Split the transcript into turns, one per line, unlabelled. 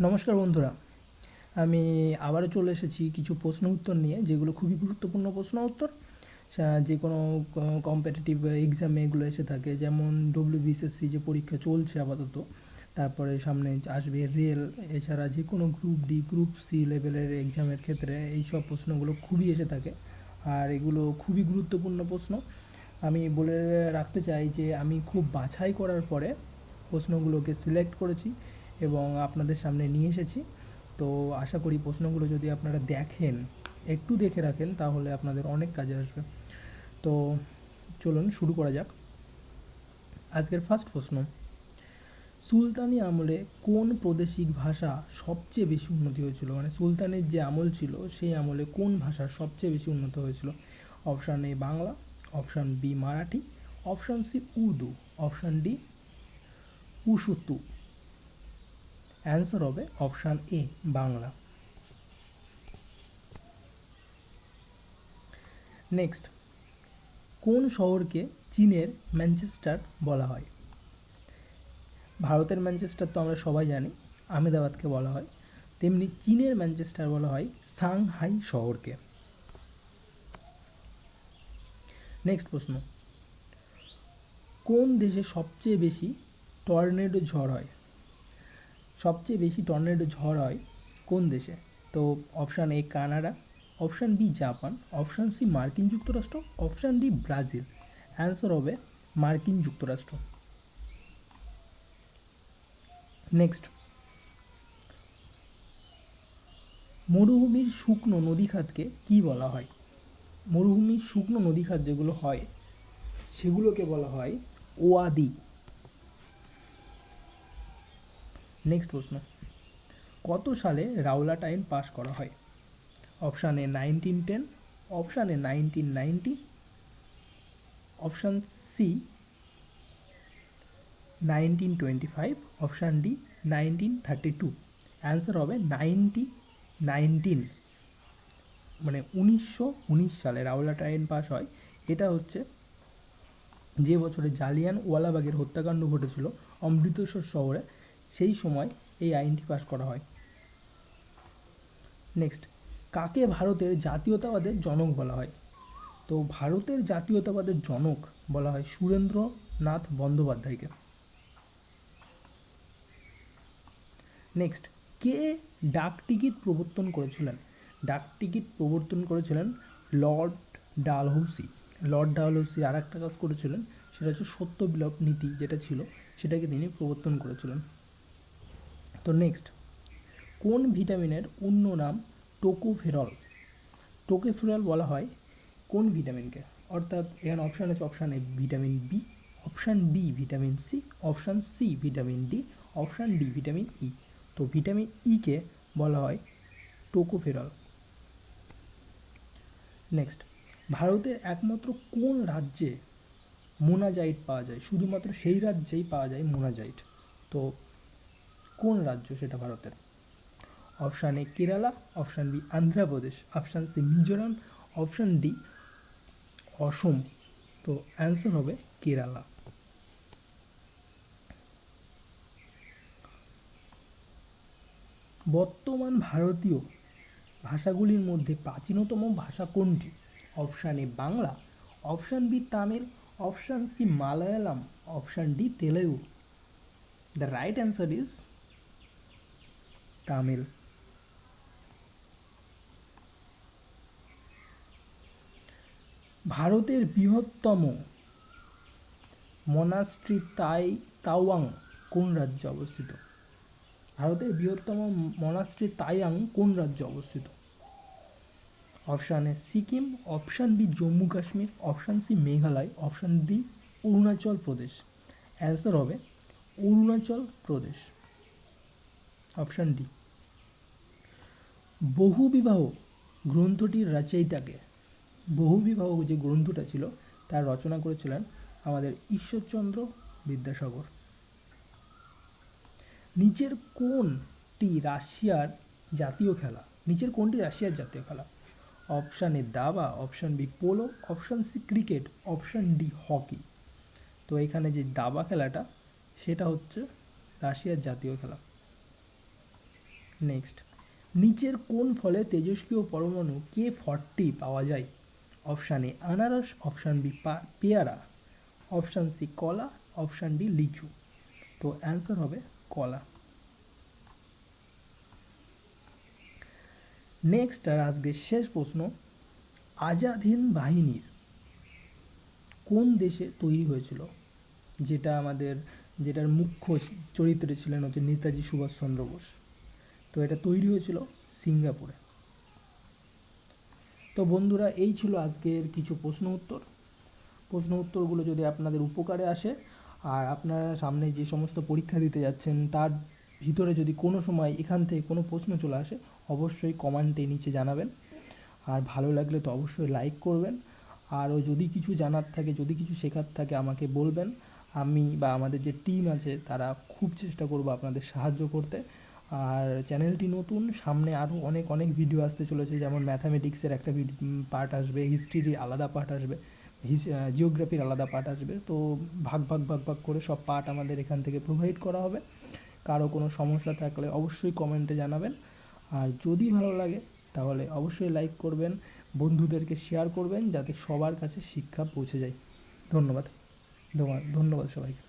নমস্কার বন্ধুরা, আমি আবারও চলে এসেছি কিছু প্রশ্ন উত্তর নিয়ে, যেগুলো খুবই গুরুত্বপূর্ণ প্রশ্ন উত্তর। যে কোনো কম্পিটিটিভ এক্সামে এগুলো এসে থাকে, যেমন ডব্লিউবিসিএসসি যে পরীক্ষা চলছে আপাতত, তারপরে সামনে আসবে রেল, এছাড়া যে কোনো গ্রুপ ডি, গ্রুপ সি লেভেলের এক্সামের ক্ষেত্রে এই সব প্রশ্নগুলো খুবই এসে থাকে। আর এগুলো খুবই গুরুত্বপূর্ণ প্রশ্ন। আমি বলে রাখতে চাই যে আমি খুব বাছাই করার পরে প্রশ্নগুলোকে সিলেক্ট করেছি এবং আপনাদের সামনে নিয়ে এসেছি। তো আশা করি প্রশ্নগুলো যদি আপনারা দেখেন, একটু দেখে রাখেন, তাহলে আপনাদের অনেক কাজে আসবে। তো চলুন শুরু করা যাক। আজকের ফার্স্ট প্রশ্ন: সুলতানি আমলে কোন প্রাদেশিক ভাষা সবচেয়ে বেশি উন্নতি হয়েছিল? মানে সুলতানের যে আমল ছিল সেই আমলে কোন ভাষা সবচেয়ে বেশি উন্নত হয়েছিল? Option A Bangla, option B Marathi, option C Urdu, option D উশুতু। অ্যান্সার হবে অপশান এ বাংলা। নেক্সট: কোন শহরকে চীনের ম্যানচেস্টার বলা হয়? ভারতের ম্যানচেস্টার তো আমরা সবাই জানি, আহমেদাবাদকে বলা হয়। তেমনি চীনের ম্যানচেস্টার বলা হয় সাংহাই শহরকে। নেক্সট প্রশ্ন: কোন দেশে সবচেয়ে বেশি টর্নেডো ঝড় হয়? সবচেয়ে বেশি টর্নেডো ঝড় হয় কোন দেশে? তো option A Canada, option B Japan, option C মার্কিন যুক্তরাষ্ট্র, অপশান ডি ব্রাজিল। অ্যান্সার হবে মার্কিন যুক্তরাষ্ট্র। নেক্সট: মরুভূমির শুকনো নদীখাতকে কী বলা হয়? মরুভূমির শুকনো নদীখাত যেগুলো হয় সেগুলোকে বলা হয় ওয়াদি। নেক্সট প্রশ্ন: কত সালে রাওলাট আইন পাস করা হয়? Option A 1910, option A 1990, option C 1925, option D 1932। Answer হবে 1919, মানে 1919 সালে রাওলাট আইন পাস হয়। এটা হচ্ছে যে বছরে জালিয়ান ওয়ালাবাগের হত্যাকাণ্ড ঘটেছিল অমৃতসর শহরে, সেই সময় এই আইনটি পাস করা হয়। নেক্সট: কাকে ভারতের জাতীয়তাবাদের জনক বলা হয়? তো ভারতের জাতীয়তাবাদের জনক বলা হয় সুরেন্দ্রনাথ বন্দ্যোপাধ্যায়কে। নেক্সট: কে ডাক টিকিট প্রবর্তন করেছিলেন? ডাক টিকিট প্রবর্তন করেছিলেন লর্ড ডালহৌসি। লর্ড ডালহৌসি আর একটা কাজ করেছিলেন, সেটা হচ্ছে সত্য বিলোপ নীতি যেটা ছিল সেটাকে তিনি প্রবর্তন করেছিলেন। তো নেক্সট: কোন ভিটামিনের অন্য নাম টোকোফেরল? টোকোফেরল বলা হয় কোন ভিটামিনকে? অর্থাৎ এখানে অপশান আছে, option A vitamin B, option B vitamin C, option C vitamin D, option D vitamin E. তো ভিটামিন ইকে বলা হয় টোকোফেরল। নেক্সট: ভারতের একমাত্র কোন রাজ্যে মোনাজাইট পাওয়া যায়? শুধুমাত্র সেই রাজ্যেই পাওয়া যায় মোনাজাইট। তো কোন রাজ্য সেটা ভারতের? Option A Kerala, option B Andhra Pradesh, option C Mizoram, option D Assam. তো অ্যান্সার হবে কেরালা। বর্তমান ভারতীয় ভাষাগুলির মধ্যে প্রাচীনতম ভাষা কোনটি? Option A Bangla, option B Tamil, option C Malayalam, option D Telugu. The right answer is Tamil. ভারতের বৃহত্তম মনাস্ট্রি তাওয়াং কোন রাজ্যে অবস্থিত? ভারতের বৃহত্তম মনাস্ট্রি তাওয়াং কোন রাজ্যে অবস্থিত? Option A Sikkim, option B Jammu Kashmir, option C Meghalaya, option D Arunachal Pradesh. Answer হবে অরুণাচল প্রদেশ, অপশান ডি। বহুবিবাহ গ্রন্থটির রচয়িতাকে? বহুবিবাহ যে গ্রন্থটা ছিল তার রচনা করেছিলেন আমাদের ঈশ্বরচন্দ্র বিদ্যাসাগর। নিচের কোনটি রাশিয়ার জাতীয় খেলা? নিচের কোনটি রাশিয়ার জাতীয় খেলা? অপশান এ দাবা, option B polo, option C cricket, option D hockey. তো এখানে যে দাবা খেলাটা সেটা হচ্ছে রাশিয়ার জাতীয় খেলা। নেক্সট, নিচের কোন ফলে তেজস্ক্রিয় পরমাণু K40 পাওয়া যায়? অপশান এ আনারস, অপশান বি পেয়ারা, অপশান সি কলা, অপশান ডি লিচু। তো অ্যান্সার হবে কলা। নেক্সট আর আজকের শেষ প্রশ্ন, আজাদ হিন্দ বাহিনীর কোন দেশে তৈরি হয়েছিল? যেটার মুখ্য চরিত্রে ছিলেন হচ্ছে নেতাজি সুভাষচন্দ্র বোস। তো এটা তৈরি হয়েছিল সিঙ্গাপুরে। তো বন্ধুরা, এই ছিল আজকের কিছু প্রশ্ন উত্তরগুলো যদি আপনাদের উপকারে আসে আর আপনারা সামনে যে সমস্ত পরীক্ষা দিতে যাচ্ছেন তার ভিতরে যদি কোনো সময় এখান থেকে কোনো প্রশ্ন চলে আসে অবশ্যই কমেন্টে নিচে জানাবেন। আর ভালো লাগলে তো অবশ্যই লাইক করবেন। আরও যদি কিছু জানার থাকে, যদি কিছু শেখার থাকে আমাকে বলবেন। আমি বা আমাদের যে টিম আছে তারা খুব চেষ্টা করব আপনাদের সাহায্য করতে। আর চ্যানেলটি নতুন, সামনে আরও অনেক অনেক ভিডিও আসতে চলেছে, যেমন ম্যাথামেটিক্সের একটা পার্ট আসবে, হিস্ট্রির আলাদা পার্ট আসবে, জিওগ্রাফির আলাদা পার্ট আসবে। তো ভাগ করে সব পার্ট আমাদের এখান থেকে প্রোভাইড করা হবে। কারো কোনো সমস্যা থাকলে অবশ্যই কমেন্টে জানাবেন। আর যদি ভালো লাগে তাহলে অবশ্যই লাইক করবেন, বন্ধুদেরকে শেয়ার করবেন যাতে সবার কাছে শিক্ষা পৌঁছে যায়। ধন্যবাদ ধন্যবাদ সবাইকে।